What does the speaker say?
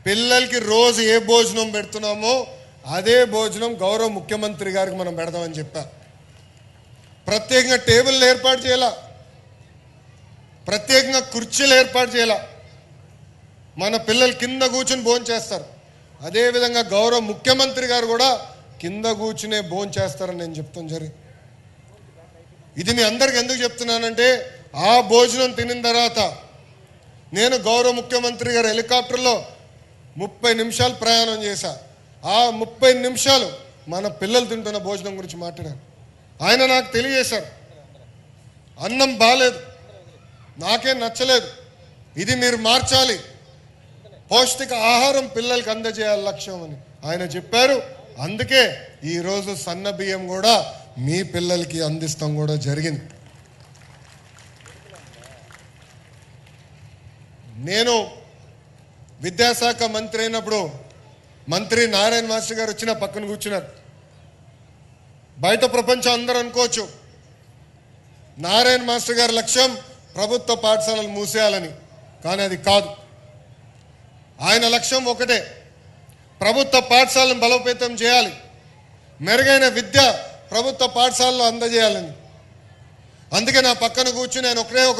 పిల్లలకి రోజు ఏ భోజనం పెడుతున్నామో అదే భోజనం గౌరవ ముఖ్యమంత్రి గారికి మనం పెడదామని చెప్పా. ప్రత్యేకంగా టేబుల్ ఏర్పాటు చేయాల, ప్రత్యేకంగా కుర్చీలు ఏర్పాటు చేయాల. మన పిల్లలు కింద కూర్చుని భోజనం చేస్తారు. అదేవిధంగా గౌరవ ముఖ్యమంత్రి గారు కూడా కింద కూర్చునే భోజనం చేస్తారని నేను చెప్తాను జరిగింది. ఇది మీ అందరికి ఎందుకు చెప్తున్నానంటే, ఆ భోజనం తినిన తర్వాత నేను గౌరవ ముఖ్యమంత్రి గారు హెలికాప్టర్లో 30 నిమిషాలు ప్రయాణం చేశా. ఆ 30 నిమిషాలు మన పిల్లలు తింటున్న భోజనం గురించి మాట్లాడారు. ఆయన నాకు తెలియజేశారు, అన్నం బాలేదు, నాకేం నచ్చలేదు, ఇది మీరు మార్చాలి, పౌష్టిక ఆహారం పిల్లలకి అందజేయాలి లక్ష్యం అని ఆయన చెప్పారు. అందుకే ఈరోజు సన్న బియ్యం కూడా మీ పిల్లలకి అందిస్తాం కూడా జరిగింది. నేను విద్యాశాఖ మంత్రి అయినప్పుడు మంత్రి నారాయణ మాస్టర్ గారు వచ్చిన పక్కన కూర్చున్నారు. బయట ప్రపంచం అందరూ అనుకోవచ్చు నారాయణ మాస్టర్ గారి లక్ష్యం ప్రభుత్వ పాఠశాలలు మూసేయాలని, కానీ అది కాదు. ఆయన లక్ష్యం ఒకటే, ప్రభుత్వ పాఠశాలను బలోపేతం చేయాలి, మెరుగైన విద్య ప్రభుత్వ పాఠశాలలో అందజేయాలని. అందుకే నా పక్కన కూర్చుని ఆయన ఒకటే ఒక